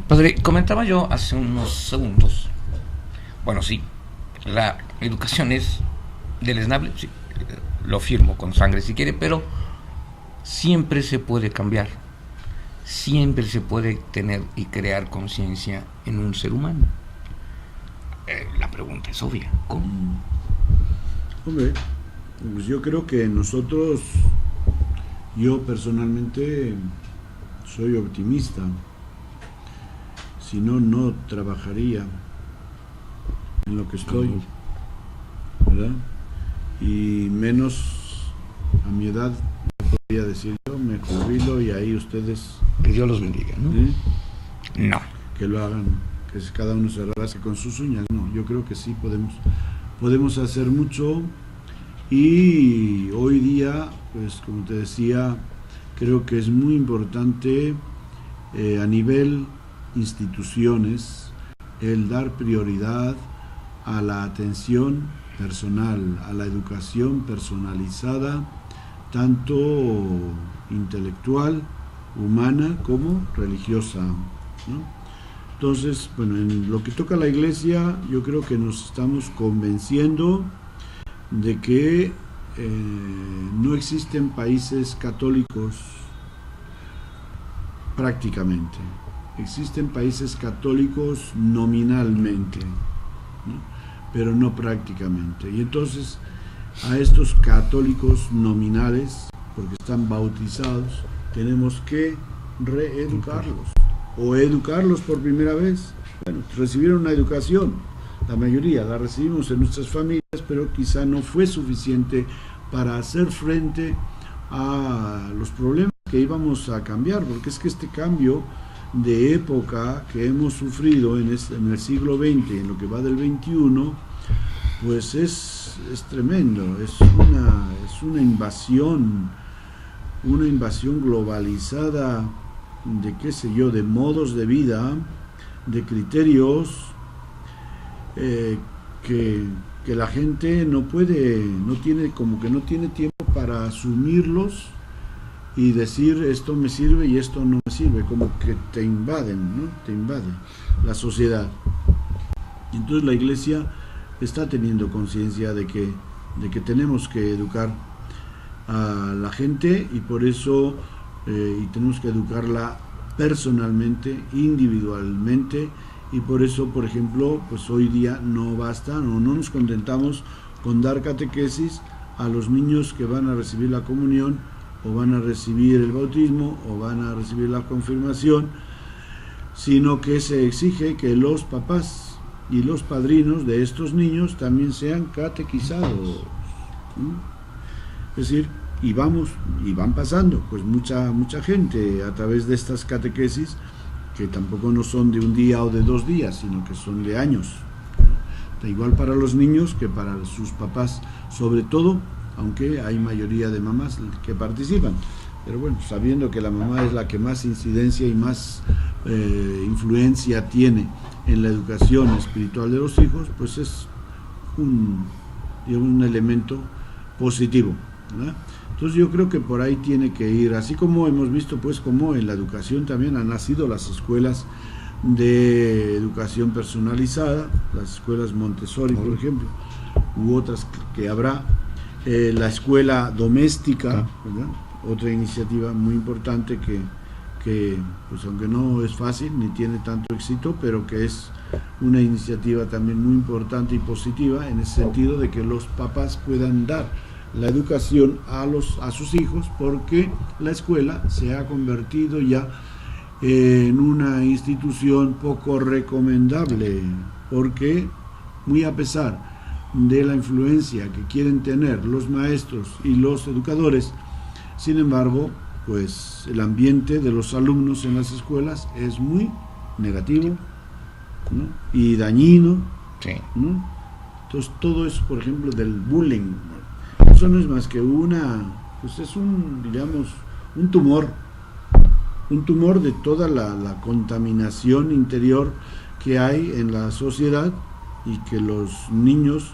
Padre, comentaba yo hace unos segundos, bueno, sí, la educación es deleznable, sí, lo firmo con sangre si quiere, pero siempre se puede cambiar, siempre se puede tener y crear conciencia en un ser humano. La pregunta es obvia, ¿cómo? Hombre, pues yo creo que nosotros, yo personalmente soy optimista, si no, no trabajaría en lo que estoy, ¿verdad? Y menos a mi edad, podría decir yo, me jubilo y ahí ustedes... Que Dios los bendiga, ¿no? ¿sí? No. Que lo hagan, que cada uno se rasque con sus uñas. No, yo creo que sí podemos hacer mucho, y hoy día, pues como te decía, creo que es muy importante a nivel instituciones el dar prioridad a la atención personal, a la educación personalizada, tanto intelectual, humana como religiosa, ¿no? Entonces, bueno, en lo que toca a la Iglesia, yo creo que nos estamos convenciendo de que no existen países católicos prácticamente. Existen países católicos nominalmente, ¿no? Pero no prácticamente. Y entonces a estos católicos nominales, porque están bautizados, tenemos que reeducarlos o educarlos por primera vez. Bueno, recibieron una educación, la mayoría la recibimos en nuestras familias, pero quizá no fue suficiente para hacer frente a los problemas que íbamos a cambiar, porque es que este cambio de época que hemos sufrido en el siglo XX, en lo que va del XXI, pues es tremendo, es una invasión globalizada de qué sé yo, de modos de vida, de criterios que la gente no tiene tiempo para asumirlos y decir esto me sirve y esto no me sirve, como que te invaden, ¿no? Te invade la sociedad. Y entonces la Iglesia está teniendo conciencia de que tenemos que educar a la gente, y por eso y tenemos que educarla personalmente, individualmente, y por eso, por ejemplo, pues hoy día no basta, no nos contentamos con dar catequesis a los niños que van a recibir la comunión, o van a recibir el bautismo, o van a recibir la confirmación, sino que se exige que los papás y los padrinos de estos niños también sean catequizados, ¿no? Es decir, y van pasando pues mucha gente a través de estas catequesis, que tampoco no son de un día o de 2 días, sino que son de años, ¿no? Da igual para los niños que para sus papás, sobre todo, aunque hay mayoría de mamás que participan, pero bueno, sabiendo que la mamá es la que más incidencia y más influencia tiene en la educación espiritual de los hijos, pues es un elemento positivo, ¿verdad? Entonces yo creo que por ahí tiene que ir, así como hemos visto pues como en la educación también han nacido las escuelas de educación personalizada, las escuelas Montessori, por ejemplo, u otras que habrá, la escuela doméstica, ¿verdad? Otra iniciativa muy importante que pues aunque no es fácil ni tiene tanto éxito, pero que es una iniciativa también muy importante y positiva en ese sentido de que los papás puedan dar la educación a sus hijos, porque la escuela se ha convertido ya en una institución poco recomendable, porque muy a pesar de la influencia que quieren tener los maestros y los educadores, sin embargo, pues el ambiente de los alumnos en las escuelas es muy negativo, ¿no? Y dañino, Sí. ¿no? Entonces todo eso, por ejemplo, del bullying, eso no es más que pues es un tumor de toda la contaminación interior que hay en la sociedad, y que los niños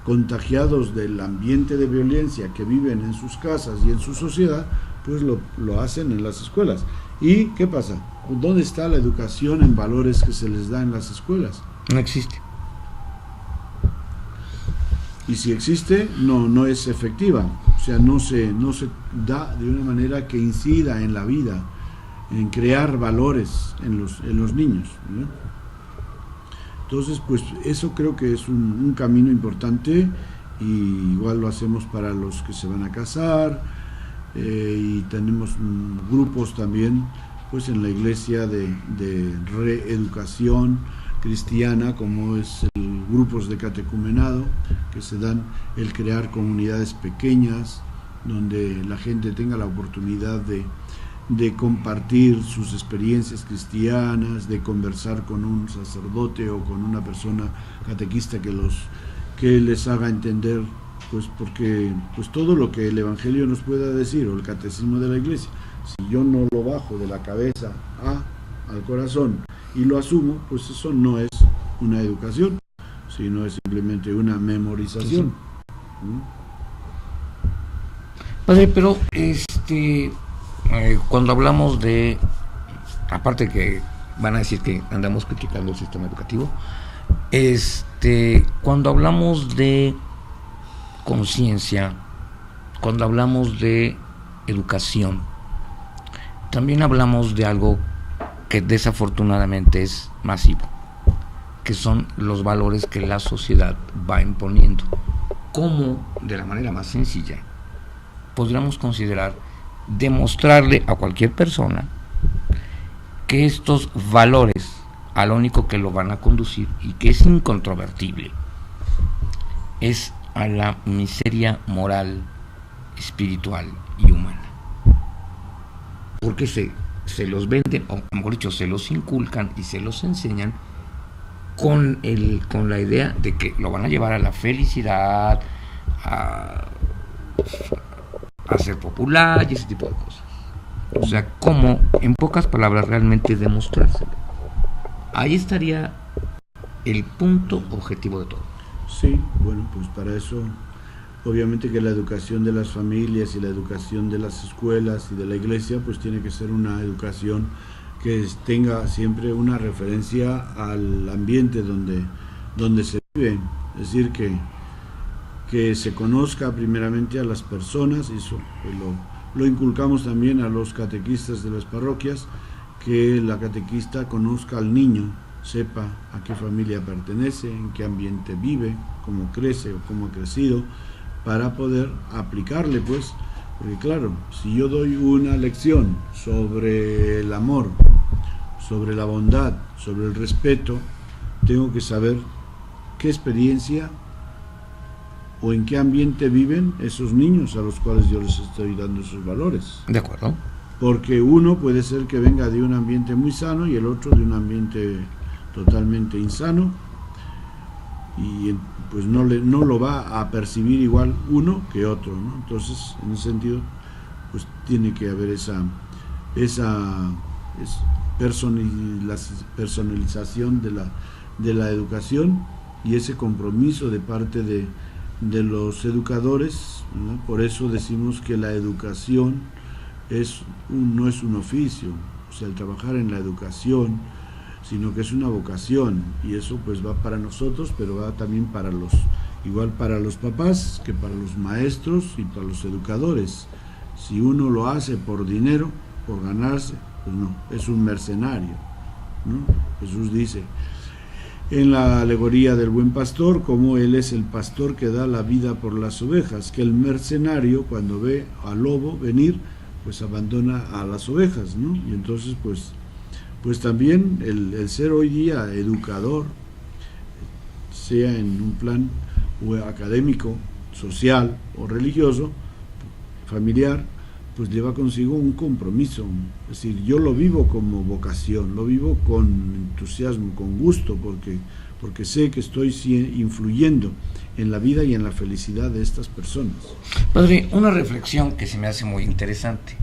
contagiados del ambiente de violencia que viven en sus casas y en su sociedad, pues lo hacen en las escuelas. ¿Y qué pasa? ¿Dónde está la educación en valores que se les da en las escuelas? No existe. Y si existe, no es efectiva. O sea, no se da de una manera que incida en la vida, en crear valores en los niños, ¿no? Entonces, pues eso creo que es un camino importante, y igual lo hacemos para los que se van a casar, y tenemos grupos también pues en la iglesia de reeducación cristiana, como es grupos de catecumenado que se dan, el crear comunidades pequeñas donde la gente tenga la oportunidad de compartir sus experiencias cristianas, de conversar con un sacerdote o con una persona catequista que les haga entender, pues porque pues todo lo que el Evangelio nos pueda decir, o el catecismo de la iglesia, si yo no lo bajo de la cabeza al corazón y lo asumo, pues eso no es una educación, sino es simplemente una memorización. Sí. Padre, pero cuando hablamos de, aparte que van a decir que andamos criticando el sistema educativo, cuando hablamos de conciencia, cuando hablamos de educación, también hablamos de algo que desafortunadamente es masivo, que son los valores que la sociedad va imponiendo. ¿Cómo, de la manera más sencilla, podríamos considerar demostrarle a cualquier persona que estos valores, a lo único que lo van a conducir, y que es incontrovertible, es a la miseria moral, espiritual y humana? Porque se los venden, o mejor dicho, se los inculcan y se los enseñan con la idea de que lo van a llevar a la felicidad, a ser popular y ese tipo de cosas. O sea, ¿cómo, en pocas palabras, realmente demostrárselo? Ahí estaría el punto objetivo de todo. Sí, bueno, pues para eso, obviamente que la educación de las familias y la educación de las escuelas y de la iglesia, pues tiene que ser una educación que tenga siempre una referencia al ambiente donde se vive. Es decir, que se conozca primeramente a las personas, y eso pues lo inculcamos también a los catequistas de las parroquias, que la catequista conozca al niño, sepa a qué familia pertenece, en qué ambiente vive, cómo crece o cómo ha crecido, para poder aplicarle, pues, porque claro, si yo doy una lección sobre el amor, sobre la bondad, sobre el respeto, tengo que saber qué experiencia o en qué ambiente viven esos niños a los cuales yo les estoy dando esos valores. De acuerdo. Porque uno puede ser que venga de un ambiente muy sano y el otro de un ambiente totalmente insano, y pues no lo va a percibir igual uno que otro, ¿no? Entonces, en ese sentido, pues tiene que haber esa personalización de la educación, y ese compromiso de parte de los educadores, ¿no? Por eso decimos que la educación no es un oficio, o sea, el trabajar en la educación, sino que es una vocación, y eso pues va para nosotros, pero va también igual para los papás, que para los maestros y para los educadores. Si uno lo hace por dinero, por ganarse, pues no, es un mercenario, ¿no? Jesús dice en la alegoría del buen pastor, como él es el pastor que da la vida por las ovejas, que el mercenario, cuando ve al lobo venir, pues abandona a las ovejas, ¿no? Y entonces pues también el ser hoy día educador, sea en un plan académico, social o religioso, familiar, pues lleva consigo un compromiso. Es decir, yo lo vivo como vocación, lo vivo con entusiasmo, con gusto, porque sé que estoy influyendo en la vida y en la felicidad de estas personas. Padre, una reflexión que se me hace muy interesante,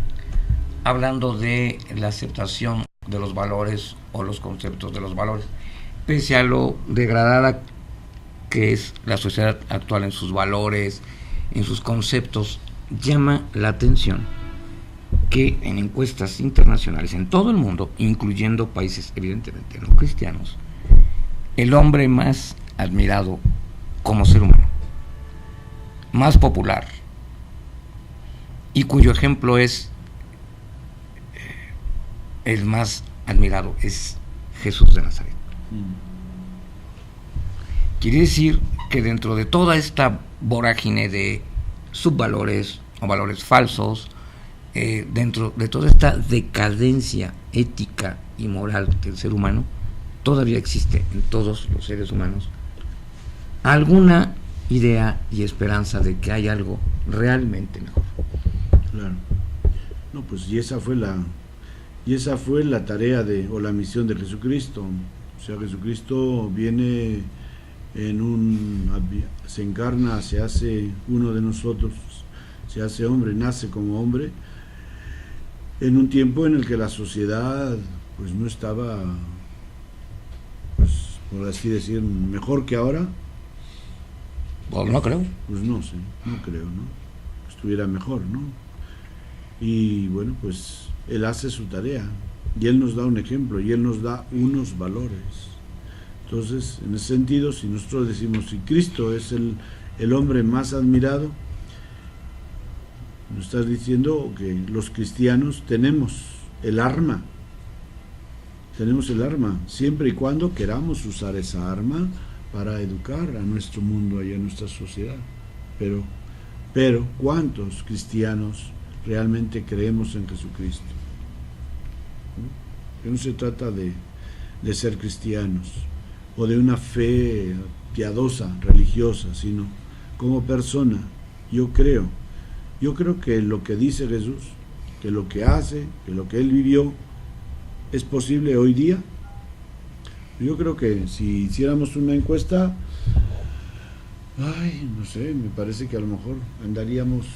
hablando de la aceptación de los valores o los conceptos de los valores, pese a lo degradada que es la sociedad actual en sus valores, en sus conceptos, llama la atención que en encuestas internacionales en todo el mundo, incluyendo países evidentemente no cristianos, el hombre más admirado como ser humano, más popular, y cuyo ejemplo es el más admirado, es Jesús de Nazaret. Quiere decir que dentro de toda esta vorágine de subvalores o valores falsos, dentro de toda esta decadencia ética y moral del ser humano, todavía existe en todos los seres humanos alguna idea y esperanza de que hay algo realmente mejor. Claro. No, pues y esa fue la tarea o la misión de Jesucristo. O sea, Jesucristo viene se encarna, se hace uno de nosotros, se hace hombre, nace como hombre, en un tiempo en el que la sociedad pues no estaba, pues por así decir, mejor que ahora. Pues no creo. Pues no sé, no creo, ¿no? Estuviera mejor, ¿no? Y bueno, pues Él hace su tarea, y Él nos da un ejemplo, y Él nos da unos valores. Entonces, en ese sentido, si nosotros decimos, si Cristo es el hombre más admirado, nos estás diciendo que los cristianos tenemos el arma, siempre y cuando queramos usar esa arma para educar a nuestro mundo y a nuestra sociedad. Pero ¿cuántos cristianos realmente creemos en Jesucristo? Que no se trata de ser cristianos o de una fe piadosa, religiosa, sino como persona. Yo creo que lo que dice Jesús, que lo que hace, que lo que Él vivió, es posible hoy día. Yo creo que si hiciéramos una encuesta, no sé, me parece que a lo mejor andaríamos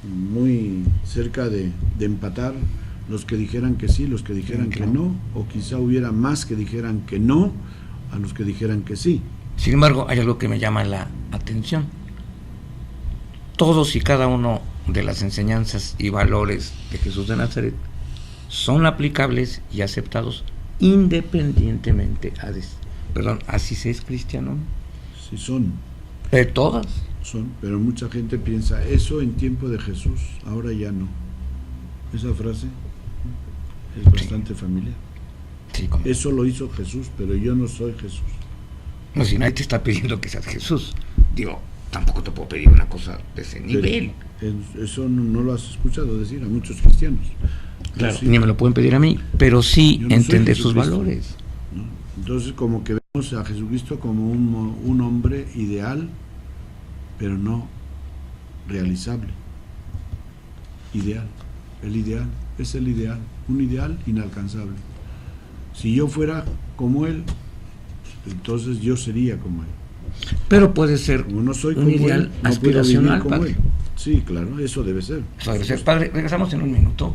muy cerca de empatar los que dijeran que sí, los que dijeran que no, o quizá hubiera más que dijeran que no a los que dijeran que sí. Sin embargo, hay algo que me llama la atención. Todos y cada uno de las enseñanzas y valores de Jesús de Nazaret son aplicables y aceptados independientemente así se es cristiano. Sí, son. De todas. Son, pero mucha gente piensa, eso en tiempo de Jesús, ahora ya no. Esa frase es bastante familiar. Sí, eso lo hizo Jesús, pero yo no soy Jesús. No, si nadie te está pidiendo que seas Jesús, tampoco te puedo pedir una cosa de ese nivel. Eso no lo has escuchado decir a muchos cristianos. Claro, sí, ni me lo pueden pedir a mí, pero sí no entender sus valores. ¿No? Entonces, como que vemos a Jesucristo como un hombre ideal, pero no realizable. Ideal, es el ideal, un ideal inalcanzable. Si yo fuera como Él, entonces yo sería como Él. Pero puede ser como no soy un ideal él, no aspiracional, como padre. Él. Sí, claro, eso debe ser. Padre, regresamos en un minuto.